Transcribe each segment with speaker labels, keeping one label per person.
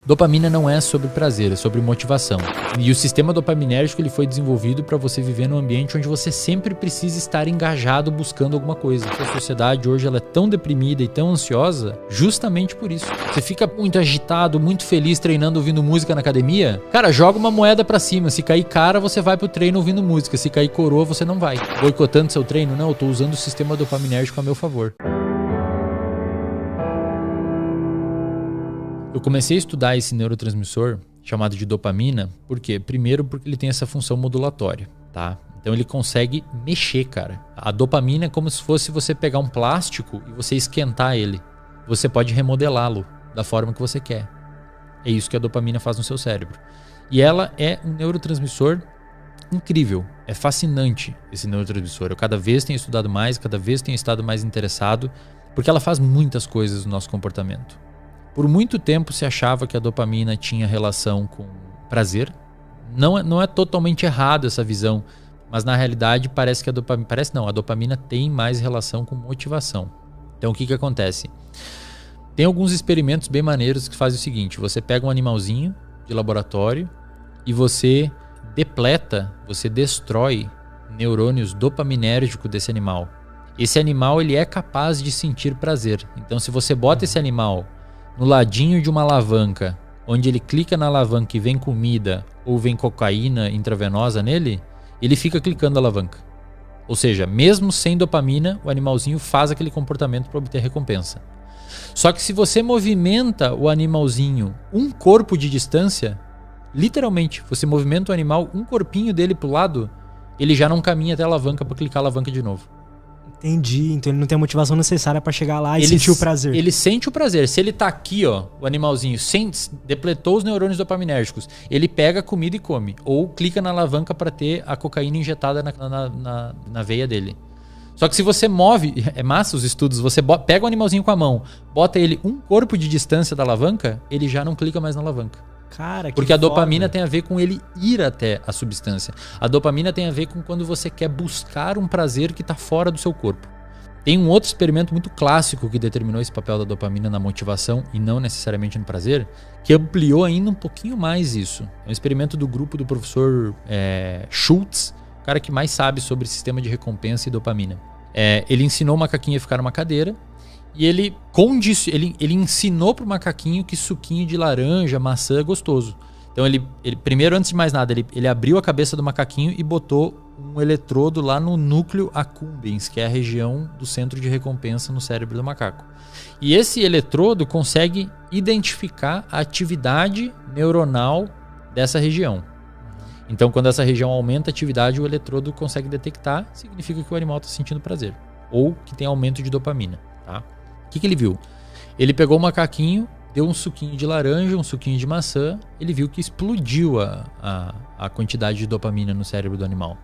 Speaker 1: Dopamina não é sobre prazer, é sobre motivação. E o sistema dopaminérgico ele foi desenvolvido para você viver num ambiente onde você sempre precisa estar engajado buscando alguma coisa. A sociedade hoje ela é tão deprimida e tão ansiosa justamente por isso. Você fica muito agitado, muito feliz treinando ouvindo música na academia. Cara, joga uma moeda para cima. Se cair cara, você vai pro treino ouvindo música. Se cair coroa, você não vai. Boicotando seu treino? Não, eu tô usando o sistema dopaminérgico a meu favor. Eu comecei a estudar esse neurotransmissor chamado de dopamina, por quê? Primeiro porque ele tem essa função modulatória, tá? Então ele consegue mexer, cara. A dopamina é como se fosse você pegar um plástico e você esquentar ele. Você pode remodelá-lo da forma que você quer. É isso que a dopamina faz no seu cérebro. E ela é um neurotransmissor incrível. É fascinante esse neurotransmissor. Eu cada vez tenho estudado mais, cada vez tenho estado mais interessado, porque ela faz muitas coisas no nosso comportamento. Por muito tempo se achava que a dopamina tinha relação com prazer. Não é totalmente errado essa visão, mas na realidade parece que a dopamina tem mais relação com motivação. Então o que acontece? Tem alguns experimentos bem maneiros que fazem o seguinte: você pega um animalzinho de laboratório e você depleta, você destrói neurônios dopaminérgicos desse animal. Esse animal ele é capaz de sentir prazer. Então se você bota esse animal no ladinho de uma alavanca, onde ele clica na alavanca e vem comida ou vem cocaína intravenosa nele, ele fica clicando a alavanca. Ou seja, mesmo sem dopamina, o animalzinho faz aquele comportamento para obter recompensa. Só que se você movimenta o animalzinho um corpo de distância, literalmente, você movimenta o animal um corpinho dele pro lado, ele já não caminha até a alavanca para clicar a alavanca de novo.
Speaker 2: Entendi, então ele não tem a motivação necessária pra chegar lá e sentir o prazer.
Speaker 1: Ele sente o prazer. Se ele tá aqui, ó, o animalzinho, depletou os neurônios dopaminérgicos, ele pega a comida e come. Ou clica na alavanca pra ter a cocaína injetada na veia dele. Só que se você move, é massa os estudos, você pega o animalzinho com a mão, bota ele um corpo de distância da alavanca, ele já não clica mais na alavanca.
Speaker 2: Cara,
Speaker 1: porque a dopamina tem a ver com ele ir até a substância. A dopamina tem a ver com quando você quer buscar um prazer que está fora do seu corpo. Tem um outro experimento muito clássico que determinou esse papel da dopamina na motivação e não necessariamente no prazer, que ampliou ainda um pouquinho mais isso. É um experimento do grupo do professor Schultz, o cara que mais sabe sobre sistema de recompensa e dopamina. Ele ensinou o macaquinho a ficar numa cadeira. E ele ensinou pro macaquinho que suquinho de laranja, maçã é gostoso. Então ele primeiro, antes de mais nada, ele abriu a cabeça do macaquinho e botou um eletrodo lá no núcleo accumbens, que é a região do centro de recompensa no cérebro do macaco. E esse eletrodo consegue identificar a atividade neuronal dessa região. Então quando essa região aumenta a atividade, o eletrodo consegue detectar, significa que o animal está sentindo prazer. Ou que tem aumento de dopamina, tá? O que ele viu? Ele pegou o macaquinho, deu um suquinho de laranja, um suquinho de maçã, ele viu que explodiu a quantidade de dopamina no cérebro do animal.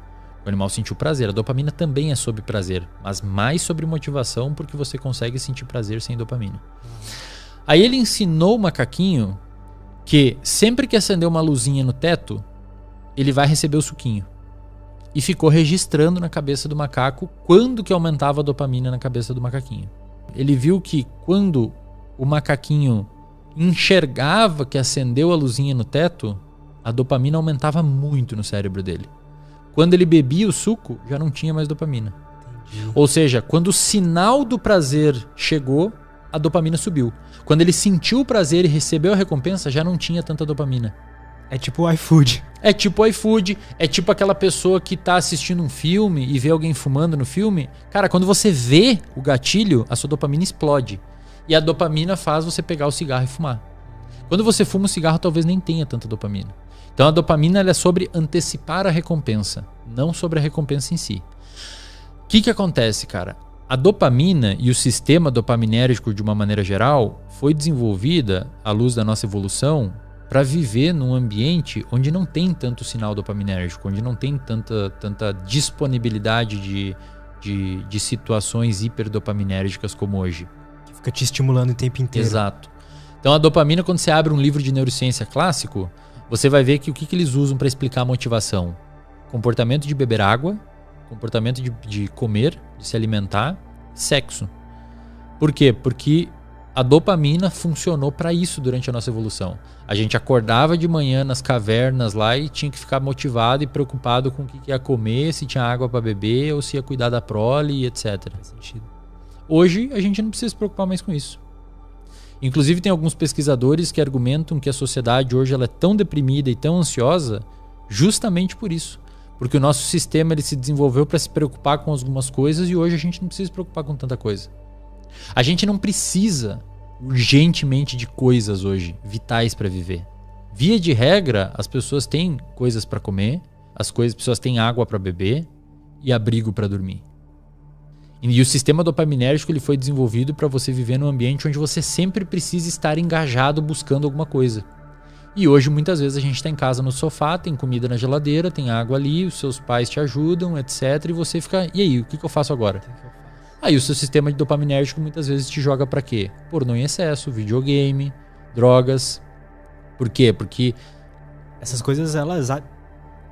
Speaker 1: O animal sentiu prazer. A dopamina também é sobre prazer, mas mais sobre motivação, porque você consegue sentir prazer sem dopamina. Aí ele ensinou o macaquinho que sempre que acender uma luzinha no teto, ele vai receber o suquinho. E ficou registrando na cabeça do macaco quando que aumentava a dopamina na cabeça do macaquinho. Ele viu que quando o macaquinho enxergava que acendeu a luzinha no teto, a dopamina aumentava muito no cérebro dele. Quando ele bebia o suco, já não tinha mais dopamina. Entendi. Ou seja, quando o sinal do prazer chegou, a dopamina subiu. Quando ele sentiu o prazer e recebeu a recompensa, já não tinha tanta dopamina.
Speaker 2: É tipo o iFood.
Speaker 1: É tipo o iFood, é tipo aquela pessoa que tá assistindo um filme e vê alguém fumando no filme. Cara, quando você vê o gatilho, a sua dopamina explode. E a dopamina faz você pegar o cigarro e fumar. Quando você fuma o cigarro, talvez nem tenha tanta dopamina. Então a dopamina ela é sobre antecipar a recompensa, não sobre a recompensa em si. O que acontece, cara? A dopamina e o sistema dopaminérgico, de uma maneira geral, foi desenvolvida à luz da nossa evolução para viver num ambiente onde não tem tanto sinal dopaminérgico, onde não tem tanta disponibilidade de situações hiperdopaminérgicas como hoje.
Speaker 2: Que fica te estimulando o tempo inteiro.
Speaker 1: Exato. Então a dopamina, quando você abre um livro de neurociência clássico, você vai ver que o que eles usam para explicar a motivação? Comportamento de beber água, comportamento de comer, de se alimentar, sexo. Por quê? Porque A dopamina funcionou para isso durante a nossa evolução. A gente acordava de manhã nas cavernas lá e tinha que ficar motivado e preocupado com o que ia comer, se tinha água para beber ou se ia cuidar da prole, etc.
Speaker 2: Faz sentido.
Speaker 1: Hoje a gente não precisa se preocupar mais com isso. Inclusive tem alguns pesquisadores que argumentam que a sociedade hoje ela é tão deprimida e tão ansiosa justamente por isso. Porque o nosso sistema ele se desenvolveu para se preocupar com algumas coisas e hoje a gente não precisa se preocupar com tanta coisa. A gente não precisa urgentemente de coisas hoje vitais para viver. Via de regra, as pessoas têm coisas para comer, as pessoas têm água para beber e abrigo para dormir. E o sistema dopaminérgico ele foi desenvolvido para você viver num ambiente onde você sempre precisa estar engajado buscando alguma coisa. E hoje muitas vezes a gente está em casa no sofá, tem comida na geladeira, tem água ali, os seus pais te ajudam, etc. E você fica, e aí, o que eu faço agora? Aí o seu sistema de dopaminérgico muitas vezes te joga pra quê? Pornô em excesso, videogame, drogas. Por quê? Porque
Speaker 2: essas coisas, elas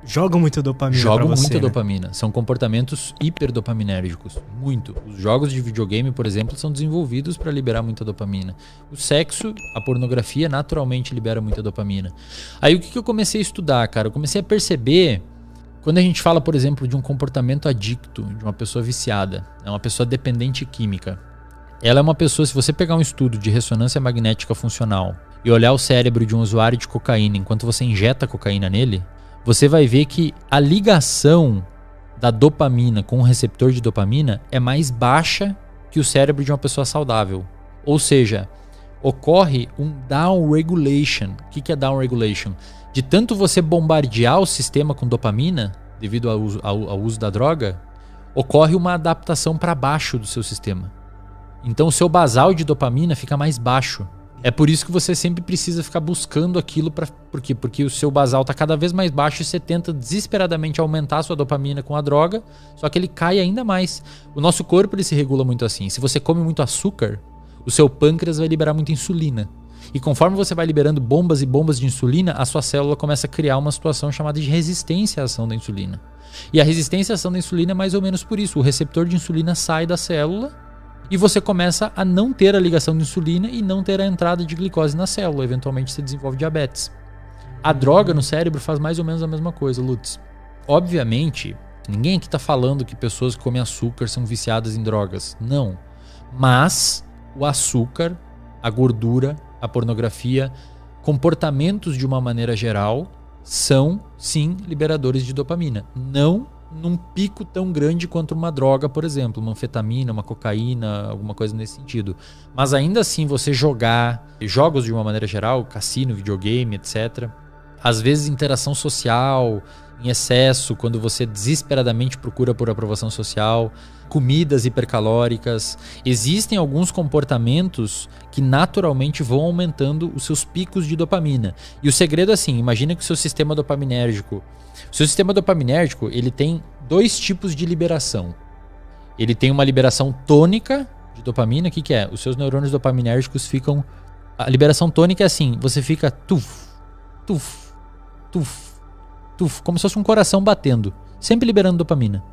Speaker 2: jogam muito dopamina
Speaker 1: jogam
Speaker 2: pra você,
Speaker 1: muita
Speaker 2: né?
Speaker 1: dopamina. São comportamentos hiperdopaminérgicos. Muito. Os jogos de videogame, por exemplo, são desenvolvidos para liberar muita dopamina. O sexo, a pornografia, naturalmente libera muita dopamina. Aí o que eu comecei a estudar, cara? Eu comecei a perceber... Quando a gente fala, por exemplo, de um comportamento adicto, de uma pessoa viciada, é uma pessoa dependente química. Ela é uma pessoa, se você pegar um estudo de ressonância magnética funcional e olhar o cérebro de um usuário de cocaína enquanto você injeta cocaína nele, você vai ver que a ligação da dopamina com o receptor de dopamina é mais baixa que o cérebro de uma pessoa saudável. Ou seja, ocorre um downregulation. O que é downregulation? De tanto você bombardear o sistema com dopamina, devido ao uso da droga, ocorre uma adaptação para baixo do seu sistema. Então o seu basal de dopamina fica mais baixo. É por isso que você sempre precisa ficar buscando aquilo. Por quê? Porque o seu basal está cada vez mais baixo e você tenta desesperadamente aumentar a sua dopamina com a droga, só que ele cai ainda mais. O nosso corpo ele se regula muito assim. Se você come muito açúcar, o seu pâncreas vai liberar muita insulina. E conforme você vai liberando bombas e bombas de insulina, a sua célula começa a criar uma situação chamada de resistência à ação da insulina. E a resistência à ação da insulina é mais ou menos por isso. O receptor de insulina sai da célula e você começa a não ter a ligação de insulina e não ter a entrada de glicose na célula. Eventualmente você desenvolve diabetes. A droga no cérebro faz mais ou menos a mesma coisa, Lutz. Obviamente, ninguém aqui está falando que pessoas que comem açúcar são viciadas em drogas. Não. Mas o açúcar, a gordura, a pornografia, comportamentos de uma maneira geral são, sim, liberadores de dopamina. Não num pico tão grande quanto uma droga, por exemplo, uma anfetamina, uma cocaína, alguma coisa nesse sentido. Mas ainda assim, você jogar jogos de uma maneira geral, cassino, videogame, etc. Às vezes interação social em excesso, quando você desesperadamente procura por aprovação social, comidas hipercalóricas. Existem alguns comportamentos que naturalmente vão aumentando os seus picos de dopamina. E o segredo é assim, imagina que o seu sistema dopaminérgico... O seu sistema dopaminérgico, ele tem dois tipos de liberação. Ele tem uma liberação tônica de dopamina. O que é? Os seus neurônios dopaminérgicos ficam... A liberação tônica é assim, você fica tuf, tuf, tuf, tuf, como se fosse um coração batendo, sempre liberando dopamina.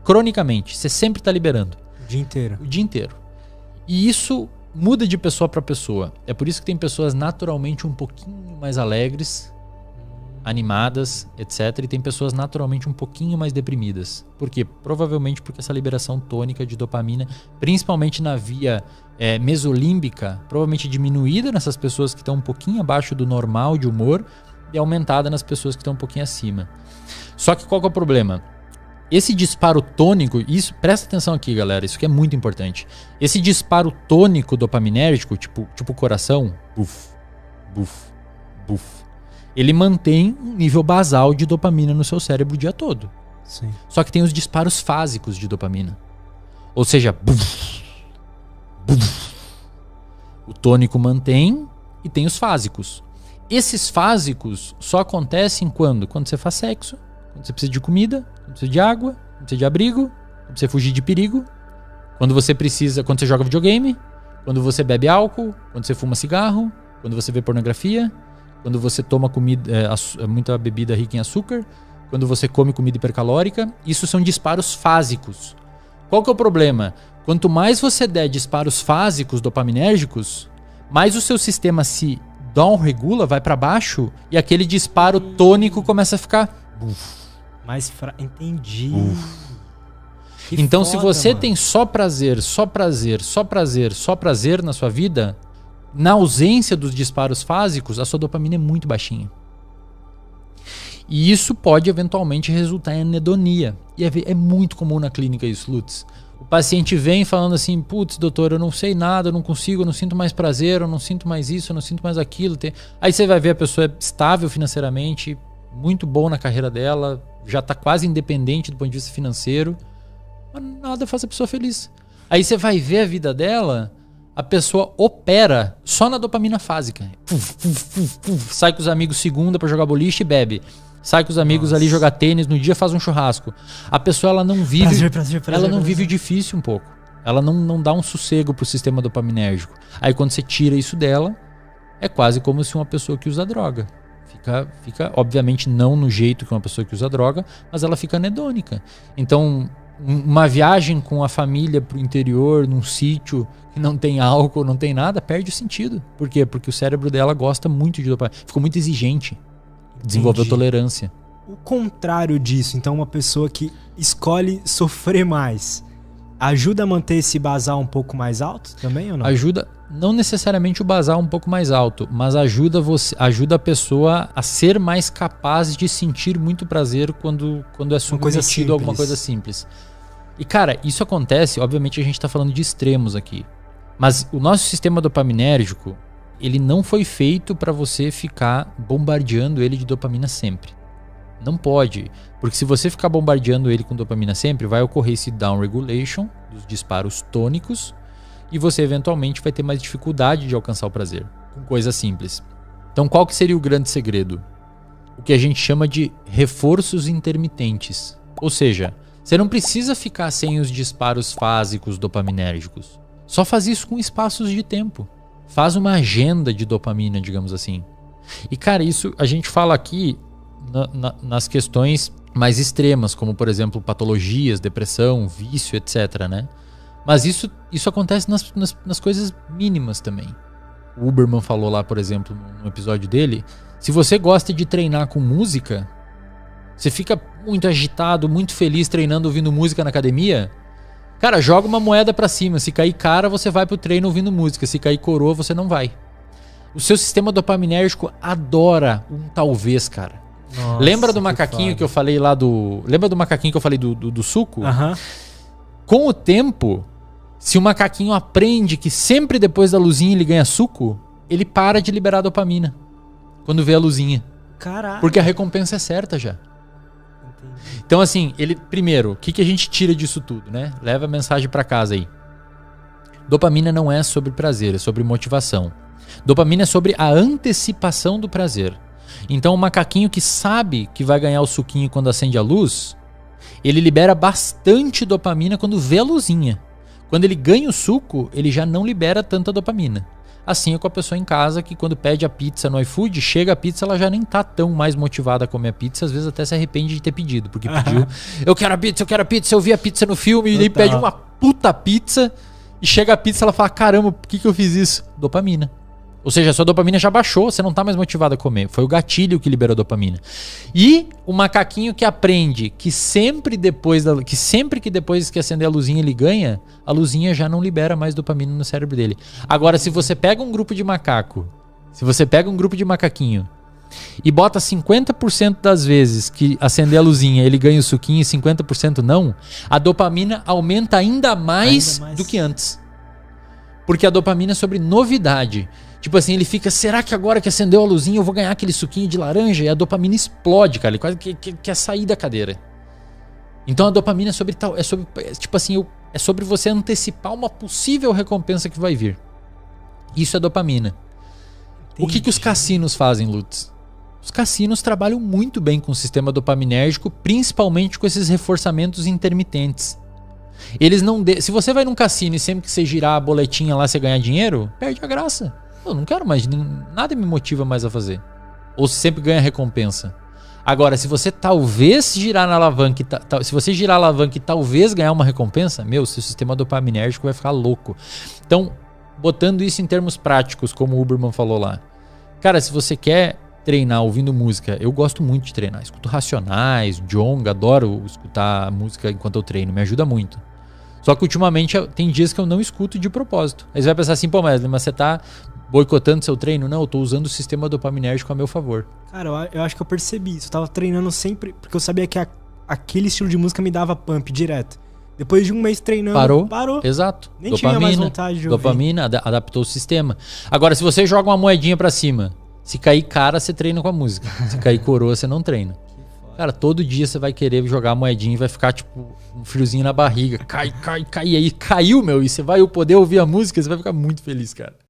Speaker 1: Cronicamente, você sempre está liberando.
Speaker 2: O dia inteiro.
Speaker 1: O dia inteiro. E isso muda de pessoa para pessoa. É por isso que tem pessoas naturalmente um pouquinho mais alegres, animadas, etc. E tem pessoas naturalmente um pouquinho mais deprimidas. Por quê? Provavelmente porque essa liberação tônica de dopamina, principalmente na via mesolímbica, provavelmente diminuída nessas pessoas que estão um pouquinho abaixo do normal de humor e aumentada nas pessoas que estão um pouquinho acima. Só que qual que é o problema? Esse disparo tônico, isso, presta atenção aqui, galera, isso que é muito importante. Esse disparo tônico dopaminérgico, tipo coração, buf, buf, buf, ele mantém um nível basal de dopamina no seu cérebro o dia todo.
Speaker 2: Sim.
Speaker 1: Só que tem os disparos fásicos de dopamina. Ou seja, buf, buf. O tônico mantém e tem os fásicos. Esses fásicos só acontecem quando? Quando você faz sexo, quando você precisa de comida, quando precisa de água, quando precisa de abrigo, quando você fugir de perigo, quando você joga videogame, quando você bebe álcool, quando você fuma cigarro, quando você vê pornografia, quando você toma muita bebida rica em açúcar, quando você come comida hipercalórica. Isso são disparos fásicos. Qual que é o problema? Quanto mais você der disparos fásicos dopaminérgicos, mais o seu sistema se down-regula, vai para baixo, e aquele disparo tônico começa a ficar...
Speaker 2: Entendi.
Speaker 1: Então, se você
Speaker 2: mano.
Speaker 1: tem só prazer, só prazer, só prazer, só prazer na sua vida, na ausência dos disparos fásicos, a sua dopamina é muito baixinha. E isso pode eventualmente resultar em anedonia. E é muito comum na clínica isso, Lutz. O paciente vem falando assim, putz, doutor, eu não sei nada, eu não consigo, eu não sinto mais prazer, eu não sinto mais isso, eu não sinto mais aquilo. Aí você vai ver a pessoa é estável financeiramente, muito boa na carreira dela, já está quase independente do ponto de vista financeiro, mas nada faz a pessoa feliz. Aí você vai ver a vida dela, a pessoa opera só na dopamina fásica. Sai com os amigos segunda para jogar boliche e bebe. Sai com os amigos ali jogar tênis, no dia faz um churrasco. A pessoa ela não vive, prazer, vive o difícil um pouco. Ela não dá um sossego pro sistema dopaminérgico. Aí quando você tira isso dela, é quase como se uma pessoa que usa droga. Fica obviamente não no jeito que uma pessoa que usa droga, mas ela fica anedônica. Então, uma viagem com a família pro interior, num sítio que não tem álcool, não tem nada, perde o sentido. Por quê? Porque o cérebro dela gosta muito de dopamina. Ficou muito exigente. Desenvolveu tolerância.
Speaker 2: O contrário disso, então uma pessoa que escolhe sofrer mais, ajuda a manter esse basal um pouco mais alto também ou não?
Speaker 1: Ajuda, não necessariamente o basal um pouco mais alto, mas ajuda a pessoa a ser mais capaz de sentir muito prazer quando é submetido a alguma coisa simples. E cara, isso acontece, obviamente a gente está falando de extremos aqui, mas o nosso sistema dopaminérgico, ele não foi feito para você ficar bombardeando ele de dopamina sempre. Não pode, porque se você ficar bombardeando ele com dopamina sempre, vai ocorrer esse down-regulation dos disparos tônicos e você eventualmente vai ter mais dificuldade de alcançar o prazer com coisas simples. Então qual que seria o grande segredo? O que a gente chama de reforços intermitentes. Ou seja, você não precisa ficar sem os disparos fásicos dopaminérgicos. Só faz isso com espaços de tempo. Faz uma agenda de dopamina, digamos assim. E cara, isso a gente fala aqui nas questões mais extremas, como por exemplo patologias, depressão, vício, etc, né? Mas isso acontece nas coisas mínimas também. O Huberman falou lá, por exemplo, no episódio dele, se você gosta de treinar com música, você fica muito agitado, muito feliz treinando ouvindo música na academia, cara, joga uma moeda pra cima. Se cair cara, você vai pro treino ouvindo música. Se cair coroa, você não vai. O seu sistema dopaminérgico adora um talvez, cara. Nossa, lembra do macaquinho que eu falei lá do... Lembra do macaquinho que eu falei do suco? Com o tempo, se o macaquinho aprende que sempre depois da luzinha ele ganha suco, ele para de liberar dopamina quando vê a luzinha.
Speaker 2: Caralho.
Speaker 1: Porque a recompensa é certa já. Então assim, primeiro, o que a gente tira disso tudo, né? Leva a mensagem pra casa aí. Dopamina não é sobre prazer, é sobre motivação. Dopamina é sobre a antecipação do prazer. Então o macaquinho que sabe que vai ganhar o suquinho quando acende a luz, ele libera bastante dopamina quando vê a luzinha. Quando ele ganha o suco, ele já não libera tanta dopamina. Assim é com a pessoa em casa que quando pede a pizza no iFood, chega a pizza, ela já nem tá tão mais motivada a comer a pizza, às vezes até se arrepende de ter pedido, porque pediu, eu quero a pizza, eu vi a pizza no filme, e aí pede uma puta pizza, e chega a pizza, ela fala, caramba, por que eu fiz isso? Dopamina. Ou seja, a sua dopamina já baixou, você não tá mais motivado a comer. Foi o gatilho que liberou a dopamina. E o macaquinho que aprende que sempre que depois que acender a luzinha ele ganha, a luzinha já não libera mais dopamina no cérebro dele. Agora, se você pega um grupo de macaquinho e bota 50% das vezes que acender a luzinha ele ganha o suquinho e 50% não, a dopamina aumenta ainda mais do que antes. Porque a dopamina é sobre novidade. Tipo assim, ele fica, será que agora que acendeu a luzinha eu vou ganhar aquele suquinho de laranja? E a dopamina explode, cara. Ele quase quer sair da cadeira. Então a dopamina é sobre você antecipar uma possível recompensa que vai vir. Isso é dopamina. Entendi. O que os cassinos fazem, Lutz? Os cassinos trabalham muito bem com o sistema dopaminérgico, principalmente com esses reforçamentos intermitentes. Se você vai num cassino e sempre que você girar a boletinha lá você ganhar dinheiro, perde a graça. Eu não quero mais, nada me motiva mais a fazer. Ou sempre ganha recompensa. Agora, se você talvez girar na alavanca, se você girar a alavanca e talvez ganhar uma recompensa, meu, seu sistema dopaminérgico vai ficar louco. Então, botando isso em termos práticos, como o Huberman falou lá. Cara, se você quer treinar ouvindo música, eu gosto muito de treinar. Escuto Racionais, Djonga, adoro escutar música enquanto eu treino, me ajuda muito. Só que ultimamente tem dias que eu não escuto de propósito. Aí você vai pensar assim, pô, mas você tá boicotando seu treino? Não, eu tô usando o sistema dopaminérgico a meu favor.
Speaker 2: Cara, eu acho que eu percebi isso. Eu tava treinando sempre, porque eu sabia que aquele estilo de música me dava pump direto. Depois de um mês treinando, parou.
Speaker 1: Exato.
Speaker 2: Nem tinha mais vontade de ouvir.
Speaker 1: Dopamina adaptou o sistema. Agora, se você joga uma moedinha pra cima, se cair cara, você treina com a música. Se cair coroa, você não treina. Cara, todo dia você vai querer jogar a moedinha e vai ficar, tipo, um friozinho na barriga. Cai. E aí caiu, meu. E você vai poder ouvir a música, você vai ficar muito feliz, cara.